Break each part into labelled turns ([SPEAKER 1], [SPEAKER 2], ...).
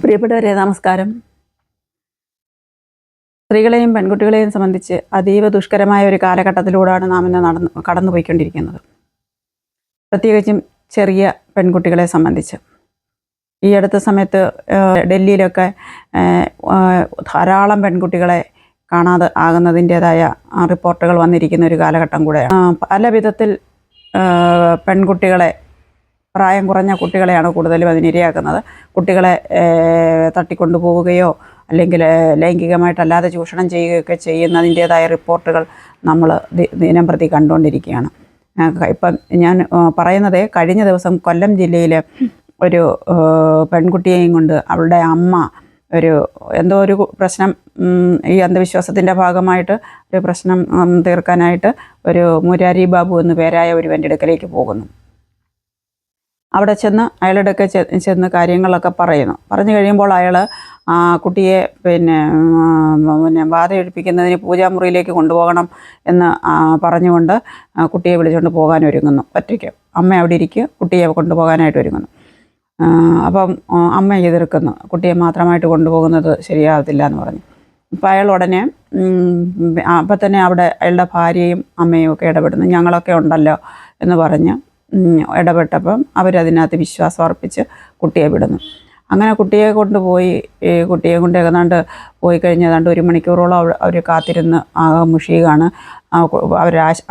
[SPEAKER 1] പ്രിയപ്പെട്ടവരെ നമസ്കാരം. സ്ത്രീകളെയും പെൺകുട്ടികളെയും സംബന്ധിച്ച് അതീവ ദുഷ്കരമായ ഒരു കാലഘട്ടത്തിലൂടെയാണ് നാം ഇന്ന് കടന്നുപോയിക്കൊണ്ടിരിക്കുന്നത്. പ്രത്യേകിച്ചും ചെറിയ പെൺകുട്ടികളെ സംബന്ധിച്ച് ഈ അടുത്ത സമയത്ത് ഡൽഹിയിലൊക്കെ ധാരാളം പെൺകുട്ടികളെ കാണാതെ ആകുന്നതിൻ്റേതായ റിപ്പോർട്ടുകൾ വന്നിരിക്കുന്ന ഒരു കാലഘട്ടം കൂടെയാണ്. പല വിധത്തിൽ പെൺകുട്ടികളെ, പ്രായം കുറഞ്ഞ കുട്ടികളെയാണ് കൂടുതലും അതിനിരയാക്കുന്നത്. കുട്ടികളെ തട്ടിക്കൊണ്ടുപോവുകയോ അല്ലെങ്കിൽ ലൈംഗികമായിട്ടല്ലാതെ ചൂഷണം ചെയ്യുകയൊക്കെ ചെയ്യുന്നതിൻ്റേതായ റിപ്പോർട്ടുകൾ നമ്മൾ ദിനം പ്രതി കണ്ടുകൊണ്ടിരിക്കുകയാണ്. ഇപ്പം ഞാൻ പറയുന്നത്, കഴിഞ്ഞ ദിവസം കൊല്ലം ജില്ലയിലെ ഒരു പെൺകുട്ടിയെയും കൊണ്ട് അവളുടെ അമ്മ എന്തോ ഒരു പ്രശ്നം, ഈ അന്ധവിശ്വാസത്തിൻ്റെ ഭാഗമായിട്ട് ഒരു പ്രശ്നം തീർക്കാനായിട്ട് ഒരു മുരാരി ബാബു എന്ന് പേരായ ഒരുവൻ്റെ അടുക്കലേക്ക് പോകുന്നു. അവിടെ ചെന്ന് അയാളുടെ ഒക്കെ ചെന്ന് കാര്യങ്ങളൊക്കെ പറഞ്ഞു കഴിയുമ്പോൾ അയാൾ കുട്ടിയെ പിന്നെ ബാധ ഒഴിപ്പിക്കുന്നതിന് പൂജാമുറിയിലേക്ക് കൊണ്ടുപോകണം എന്ന് പറഞ്ഞുകൊണ്ട് കുട്ടിയെ വിളിച്ചുകൊണ്ട് പോകാൻ ഒരുങ്ങുന്നു. ഒറ്റയ്ക്ക് അമ്മ അവിടെ ഇരിക്കുക, കുട്ടിയെ കൊണ്ടുപോകാനായിട്ട് ഒരുങ്ങുന്നു. അപ്പം അമ്മ എതിർക്കുന്നു, കുട്ടിയെ മാത്രമായിട്ട് കൊണ്ടുപോകുന്നത് ശരിയാവത്തില്ല എന്ന് പറഞ്ഞു. അപ്പോൾ അയാൾ ഉടനെ അപ്പം തന്നെ അവിടെ അയാളുടെ ഭാര്യയും അമ്മയും ഒക്കെ ഇടപെടുന്നു. ഞങ്ങളൊക്കെ ഉണ്ടല്ലോ എന്ന് പറഞ്ഞ് ഇടപെട്ടപ്പം അവരതിനകത്ത് വിശ്വാസം അർപ്പിച്ച് കുട്ടിയെ വിടുന്നു. അങ്ങനെ കുട്ടിയെ കൊണ്ടുപോയി, കുട്ടിയെ കൊണ്ട് ഏതാണ്ട് പോയി കഴിഞ്ഞാണ്ട് 1 മണിക്കൂറോളം അവർ കാത്തിരുന്ന് ആകെ മുഷിയുകയാണ്.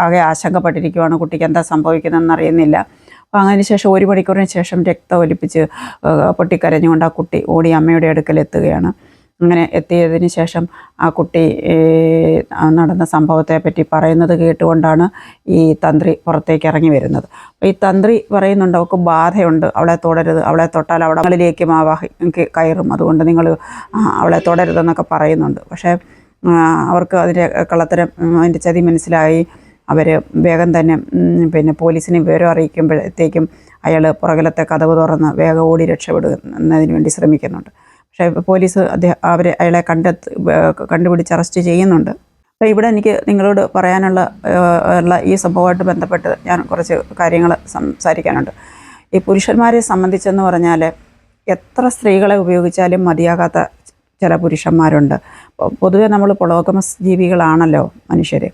[SPEAKER 1] ആകെ ആശങ്കപ്പെട്ടിരിക്കുവാണ്, കുട്ടിക്ക് എന്താ സംഭവിക്കുന്നതെന്ന് അറിയുന്നില്ല. അപ്പോൾ അതിന് ശേഷം 1 മണിക്കൂറിന് ശേഷം രക്തം ഒലിപ്പിച്ച് പൊട്ടിക്കരഞ്ഞുകൊണ്ട് ആ കുട്ടി ഓടി അമ്മയുടെ അടുക്കൽ എത്തുകയാണ്. അങ്ങനെ എത്തിയതിന് ശേഷം ആ കുട്ടി നടന്ന സംഭവത്തെപ്പറ്റി പറയുന്നത് കേട്ടുകൊണ്ടാണ് ഈ തന്ത്രി പുറത്തേക്ക് ഇറങ്ങി വരുന്നത്. അപ്പോൾ ഈ തന്ത്രി പറയുന്നുണ്ട്, അവൾക്ക് ബാധയുണ്ട്, അവളെ തൊടരുത്, അവളെ തൊട്ടാൽ അവിടങ്ങളിലേക്ക് കയറും, അതുകൊണ്ട് നിങ്ങൾ അവളെ തൊടരുതെന്നൊക്കെ പറയുന്നുണ്ട്. പക്ഷേ അവർക്ക് അതിൻ്റെ കള്ളത്തരം, അതിൻ്റെ ചതി മനസ്സിലായി. അവർ വേഗം തന്നെ പിന്നെ പോലീസിനെ വിവരം അറിയിക്കുമ്പോഴത്തേക്കും അയാൾ പുറകിലത്തെ കതവ് തുറന്ന് വേഗം ഓടി രക്ഷപ്പെടുന്നതിന് വേണ്ടി ശ്രമിക്കുന്നുണ്ട്. പക്ഷേ പോലീസ് അയാളെ കണ്ടുപിടിച്ച് അറസ്റ്റ് ചെയ്യുന്നുണ്ട്. അപ്പോൾ ഇവിടെ എനിക്ക് നിങ്ങളോട് പറയാനുള്ള ഈ സംഭവമായിട്ട് ബന്ധപ്പെട്ട് ഞാൻ കുറച്ച് കാര്യങ്ങൾ സംസാരിക്കാനുണ്ട്. ഈ പുരുഷന്മാരെ സംബന്ധിച്ചെന്ന് പറഞ്ഞാൽ എത്ര സ്ത്രീകളെ ഉപയോഗിച്ചാലും മതിയാകാത്ത ചില പുരുഷന്മാരുണ്ട്. പൊതുവെ നമ്മൾ പൊളോഗമസ് ജീവികളാണല്ലോ മനുഷ്യർ.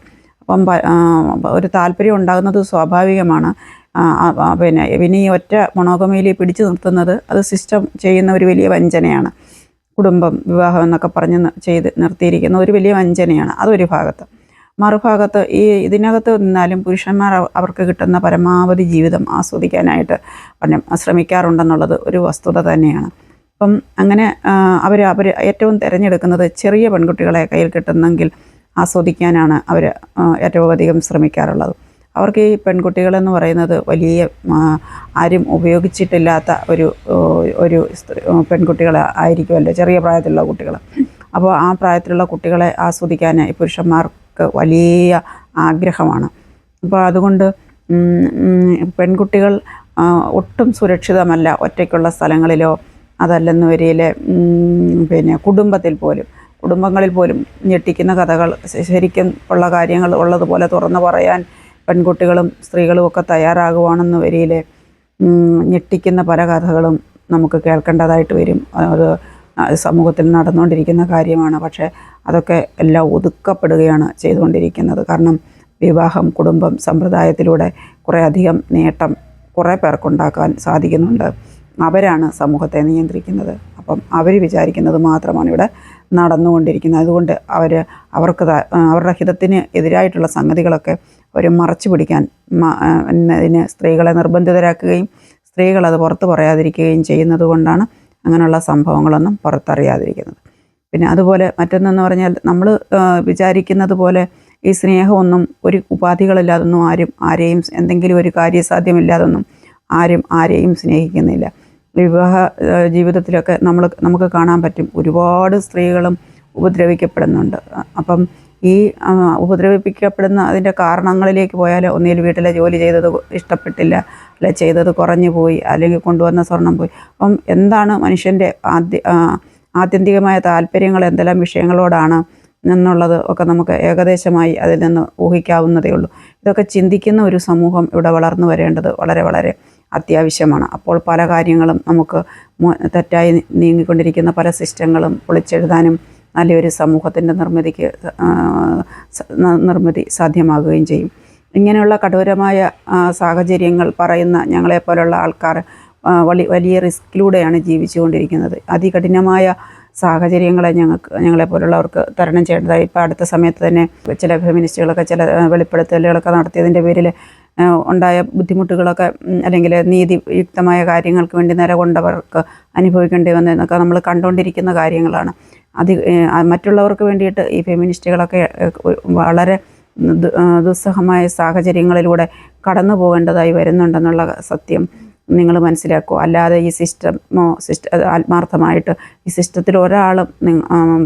[SPEAKER 1] അപ്പം ഒരു താല്പര്യം ഉണ്ടാകുന്നത് സ്വാഭാവികമാണ്. പിന്നെ ഈ ഒറ്റ മൊണോഗമിയിൽ പിടിച്ചു നിർത്തുന്നത്, അത് സിസ്റ്റം ചെയ്യുന്ന ഒരു വലിയ വഞ്ചനയാണ്. കുടുംബം, വിവാഹം എന്നൊക്കെ പറഞ്ഞ് നിർത്തിയിരിക്കുന്ന ഒരു വലിയ വഞ്ചനയാണ്. അതൊരു ഭാഗത്ത്. മറുഭാഗത്ത് ഇതിനകത്ത് നിന്നാലും പുരുഷന്മാർ അവർക്ക് കിട്ടുന്ന പരമാവധി ജീവിതം ആസ്വദിക്കാനായിട്ട് ശ്രമിക്കാറുണ്ടെന്നുള്ളത് ഒരു വസ്തുത തന്നെയാണ്. അപ്പം അങ്ങനെ അവർ ഏറ്റവും തിരഞ്ഞെടുക്കുന്നത് ചെറിയ പെൺകുട്ടികളെ കയ്യിൽ കിട്ടുന്നെങ്കിൽ ആസ്വദിക്കാനാണ് അവർ ഏറ്റവും അധികം ശ്രമിക്കാറുള്ളത്. അവർക്ക് ഈ പെൺകുട്ടികളെന്ന് പറയുന്നത് വലിയ ആരും ഉപയോഗിച്ചിട്ടില്ലാത്ത ഒരു പെൺകുട്ടികൾ ആയിരിക്കുമല്ലോ, ചെറിയ പ്രായത്തിലുള്ള കുട്ടികൾ. അപ്പോൾ ആ പ്രായത്തിലുള്ള കുട്ടികളെ ആസ്വദിക്കാൻ ഈ പുരുഷന്മാർക്ക് വലിയ ആഗ്രഹമാണ്. അപ്പോൾ അതുകൊണ്ട് പെൺകുട്ടികൾ ഒട്ടും സുരക്ഷിതമല്ല ഒറ്റയ്ക്കുള്ള സ്ഥലങ്ങളിലോ, അതല്ലെന്ന് വരിയിലെ പിന്നെ കുടുംബങ്ങളിൽ പോലും ഞെട്ടിക്കുന്ന കഥകൾ, ശരിക്കും ഉള്ള കാര്യങ്ങൾ ഉള്ളതുപോലെ തുറന്നു പറയാൻ പെൺകുട്ടികളും സ്ത്രീകളും ഒക്കെ തയ്യാറാകുവാണെന്ന് വരിയിലെ ഞെട്ടിക്കുന്ന പല കഥകളും നമുക്ക് കേൾക്കേണ്ടതായിട്ട് വരും. അത് സമൂഹത്തിൽ നടന്നുകൊണ്ടിരിക്കുന്ന കാര്യമാണ്. പക്ഷേ അതൊക്കെ എല്ലാം ഒതുക്കപ്പെടുകയാണ് ചെയ്തുകൊണ്ടിരിക്കുന്നത്. കാരണം വിവാഹം, കുടുംബം, സമ്പ്രദായത്തിലൂടെ കുറേ അധികം നേട്ടം കുറേ പേർക്കുണ്ടാക്കാൻ സാധിക്കുന്നുണ്ട്. അവരാണ് സമൂഹത്തെ നിയന്ത്രിക്കുന്നത്. അപ്പം അവർ വിചാരിക്കുന്നത് മാത്രമാണ് ഇവിടെ നടന്നുകൊണ്ടിരിക്കുന്നത്. അതുകൊണ്ട് അവരുടെ ഹിതത്തിന് എതിരായിട്ടുള്ള സംഗതികളൊക്കെ അവർ മറച്ചു പിടിക്കാൻ ഇതിന് സ്ത്രീകളെ നിർബന്ധിതരാക്കുകയും സ്ത്രീകളത് പുറത്ത് പറയാതിരിക്കുകയും ചെയ്യുന്നത് കൊണ്ടാണ് അങ്ങനെയുള്ള സംഭവങ്ങളൊന്നും പുറത്തറിയാതിരിക്കുന്നത്. പിന്നെ അതുപോലെ മറ്റൊന്നെന്ന് പറഞ്ഞാൽ, നമ്മൾ വിചാരിക്കുന്നത് പോലെ ഈ സ്നേഹമൊന്നും ഒരു ഉപാധികളില്ലാതൊന്നും ആരെയും എന്തെങ്കിലും ഒരു കാര്യസാധ്യമില്ലാതൊന്നും ആരെയും സ്നേഹിക്കുന്നില്ല. വിവാഹ ജീവിതത്തിലൊക്കെ നമുക്ക് കാണാൻ പറ്റും, ഒരുപാട് സ്ത്രീകളും ഉപദ്രവിക്കപ്പെടുന്നുണ്ട്. അപ്പം ഈ ഉപദ്രവിപ്പിക്കപ്പെടുന്ന അതിൻ്റെ കാരണങ്ങളിലേക്ക് പോയാൽ, ഒന്നുകിൽ വീട്ടിലെ ജോലി ചെയ്തത് ഇഷ്ടപ്പെട്ടില്ല, അല്ലെ ചെയ്തത് കുറഞ്ഞു പോയി, അല്ലെങ്കിൽ കൊണ്ടുവന്ന സ്വർണം പോയി. അപ്പം എന്താണ് മനുഷ്യൻ്റെ ആത്യന്തികമായ താല്പര്യങ്ങൾ എന്തെല്ലാം വിഷയങ്ങളോടാണ് എന്നുള്ളത് ഒക്കെ നമുക്ക് ഏകദേശമായി അതിൽ നിന്ന് ഊഹിക്കാവുന്നതേ ഉള്ളൂ. ഇതൊക്കെ ചിന്തിക്കുന്ന ഒരു സമൂഹം ഇവിടെ വളർന്നു വരേണ്ടത് വളരെ വളരെ അത്യാവശ്യമാണ്. അപ്പോൾ പല കാര്യങ്ങളും നമുക്ക് തെറ്റായി നീങ്ങിക്കൊണ്ടിരിക്കുന്ന പല സിസ്റ്റങ്ങളും പൊളിച്ചെഴുതാനും നല്ലൊരു സമൂഹത്തിൻ്റെ നിർമ്മിതി സാധ്യമാകുകയും ചെയ്യും. ഇങ്ങനെയുള്ള കഠോരമായ സാഹചര്യങ്ങൾ പറയുന്ന ഞങ്ങളെപ്പോലുള്ള ആൾക്കാർ വലിയ റിസ്കിലൂടെയാണ് ജീവിച്ചുകൊണ്ടിരിക്കുന്നത്. അതികഠിനമായ സാഹചര്യങ്ങളെ ഞങ്ങളെപ്പോലുള്ളവർക്ക് തരണം ചെയ്യേണ്ടതായി. ഇപ്പോൾ അടുത്ത സമയത്ത് തന്നെ ചില ഫെമിനിസ്റ്റുകളൊക്കെ ചില വെളിപ്പെടുത്തലുകളൊക്കെ നടത്തിയതിൻ്റെ പേരിൽ ഉണ്ടായ ബുദ്ധിമുട്ടുകളൊക്കെ അല്ലെങ്കിൽ നീതിയുക്തമായ കാര്യങ്ങൾക്ക് വേണ്ടി നിലകൊണ്ടവർക്ക് അനുഭവിക്കേണ്ടി വന്നതെന്നൊക്കെ നമ്മൾ കണ്ടുകൊണ്ടിരിക്കുന്ന കാര്യങ്ങളാണ്. മറ്റുള്ളവർക്ക് വേണ്ടിയിട്ട് ഈ ഫെമിനിസ്റ്റുകളൊക്കെ വളരെ ദുസ്സഹമായ സാഹചര്യങ്ങളിലൂടെ കടന്നു പോകേണ്ടതായി വരുന്നുണ്ടെന്നുള്ള സത്യം നിങ്ങൾ മനസ്സിലാക്കുക. അല്ലാതെ ഈ ആത്മാർത്ഥമായിട്ട് ഈ സിസ്റ്റത്തിൽ ഒരാളും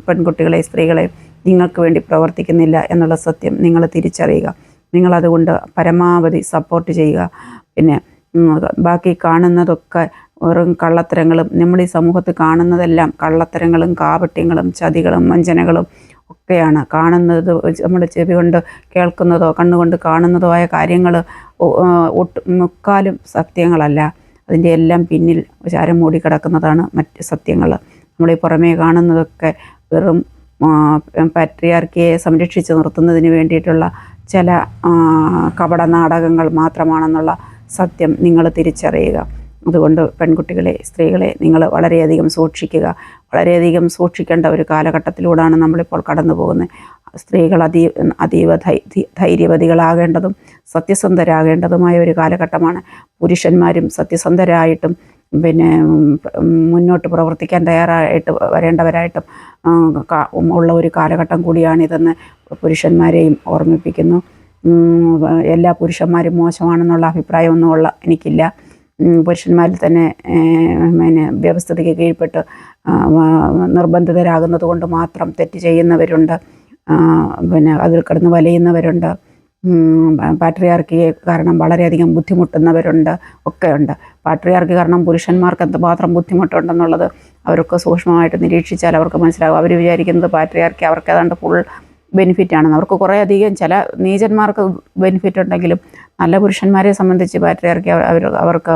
[SPEAKER 1] പെൺകുട്ടികളെ സ്ത്രീകളെ നിങ്ങൾക്ക് വേണ്ടി പ്രവർത്തിക്കുന്നില്ല എന്നുള്ള സത്യം നിങ്ങൾ തിരിച്ചറിയുക. നിങ്ങളതുകൊണ്ട് പരമാവധി സപ്പോർട്ട് ചെയ്യുക. പിന്നെ ബാക്കി കാണുന്നതൊക്കെ വെറും കള്ളത്തരങ്ങളും, നമ്മൾ ഈ സമൂഹത്തിൽ കാണുന്നതെല്ലാം കള്ളത്തരങ്ങളും കാപട്യങ്ങളും ചതികളും വഞ്ചനകളും ഒക്കെയാണ്. കാണുന്നത് നമ്മുടെ ചെവി കൊണ്ട് കേൾക്കുന്നതോ കണ്ണുകൊണ്ട് കാണുന്നതോ ആയ കാര്യങ്ങൾ മുക്കാലും സത്യങ്ങളല്ല. അതിൻ്റെ എല്ലാം പിന്നിൽ ചാരം മൂടിക്കിടക്കുന്നതാണ് മറ്റ് സത്യങ്ങൾ. നമ്മളീ പുറമേ കാണുന്നതൊക്കെ വെറും പാട്രിയാർക്കിയെ സംരക്ഷിച്ച് നിർത്തുന്നതിന് വേണ്ടിയിട്ടുള്ള ചില കപട നാടകങ്ങൾ മാത്രമാണെന്നുള്ള സത്യം നിങ്ങൾ തിരിച്ചറിയുക. അതുകൊണ്ട് പെൺകുട്ടികളെ സ്ത്രീകളെ നിങ്ങൾ വളരെയധികം സൂക്ഷിക്കുക. വളരെയധികം സൂക്ഷിക്കേണ്ട ഒരു കാലഘട്ടത്തിലൂടെയാണ് നമ്മളിപ്പോൾ കടന്നു പോകുന്നത്. സ്ത്രീകൾ അതീവ ധൈര്യവതികളാകേണ്ടതും സത്യസന്ധരാകേണ്ടതുമായ ഒരു കാലഘട്ടമാണ്. പുരുഷന്മാരും സത്യസന്ധരായിട്ടും പിന്നെ മുന്നോട്ട് പ്രവർത്തിക്കാൻ തയ്യാറായിട്ട് വരേണ്ടവരായിട്ടും ഉള്ള ഒരു കാലഘട്ടം കൂടിയാണിതെന്ന് പുരുഷന്മാരെയും ഓർമ്മിപ്പിക്കുന്നു. എല്ലാ പുരുഷന്മാരും മോശമാണെന്നുള്ള അഭിപ്രായമൊന്നും എനിക്കില്ല. പുരുഷന്മാരിൽ തന്നെ പിന്നെ വ്യവസ്ഥിതിക്ക് കീഴ്പ്പെട്ട് നിർബന്ധിതരാകുന്നത് കൊണ്ട് മാത്രം തെറ്റ് ചെയ്യുന്നവരുണ്ട്. പിന്നെ അതിൽ കിടന്ന് വലയുന്നവരുണ്ട്. പാട്രിയാർക്കിയെ കാരണം വളരെയധികം ബുദ്ധിമുട്ടുന്നവരുണ്ട് ഒക്കെയുണ്ട്. പാട്രിയാർക്കി കാരണം പുരുഷന്മാർക്ക് എന്തുമാത്രം ബുദ്ധിമുട്ടുണ്ടെന്നുള്ളത് അവർക്ക് സൂക്ഷ്മമായിട്ട് നിരീക്ഷിച്ചാൽ അവർക്ക് മനസ്സിലാകും. അവർ വിചാരിക്കുന്നത് പാട്രിയാർക്കി അവർക്ക് ഏതാണ്ട് ഫുൾ ബെനിഫിറ്റാണെന്ന്. അവർക്ക് കുറേ അധികം ചില നീചന്മാർക്ക് ബെനിഫിറ്റ് ഉണ്ടെങ്കിലും നല്ല പുരുഷന്മാരെ സംബന്ധിച്ച് പാട്രിയാർക്കി അവർക്ക്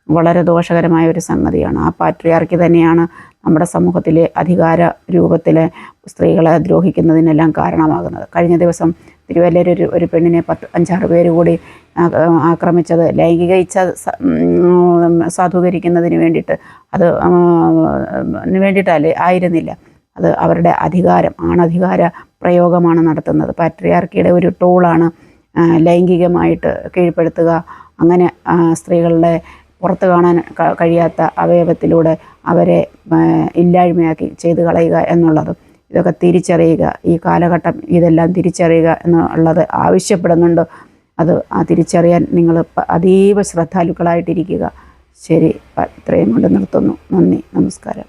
[SPEAKER 1] വളരെ ദോഷകരമായ ഒരു സംഗതിയാണ്. ആ പാട്രിയാർക്കി തന്നെയാണ് നമ്മുടെ സമൂഹത്തിലെ അധികാര രൂപത്തിലെ സ്ത്രീകളെ ദ്രോഹിക്കുന്നതിനെല്ലാം കാരണമാകുന്നത്. കഴിഞ്ഞ ദിവസം തിരുവല്ലയിൽ ഒരു പെണ്ണിനെ 5-6 പേര് കൂടി ആക്രമിച്ചത് ലൈംഗിക ഇച്ഛ സാധൂകരിക്കുന്നതിന് വേണ്ടിയിട്ടല്ലേ ആയിരുന്നില്ല. അത് അവരുടെ ആണധികാര പ്രയോഗമാണ് നടത്തുന്നത്. പാട്രിയാർക്കിയുടെ ഒരു ടൂളാണ് ലൈംഗികമായിട്ട് കീഴ്പ്പെടുത്തുക. അങ്ങനെ സ്ത്രീകളുടെ പുറത്ത് കാണാൻ കഴിയാത്ത അവയവത്തിലൂടെ അവരെ ഇല്ലായ്മയാക്കി ചെയ്തു കളയുക എന്നുള്ളത്. ഇതൊക്കെ തിരിച്ചറിയുക. ഈ കാലഘട്ടം ഇതെല്ലാം തിരിച്ചറിയുക എന്നുള്ളത് ആവശ്യപ്പെടുന്നുണ്ട്. അത് തിരിച്ചറിയാൻ നിങ്ങൾ അതീവ ശ്രദ്ധാലുക്കളായിട്ടിരിക്കുക. ശരി, ഇത്രയും കൊണ്ട് നിർത്തുന്നു. നന്ദി, നമസ്കാരം.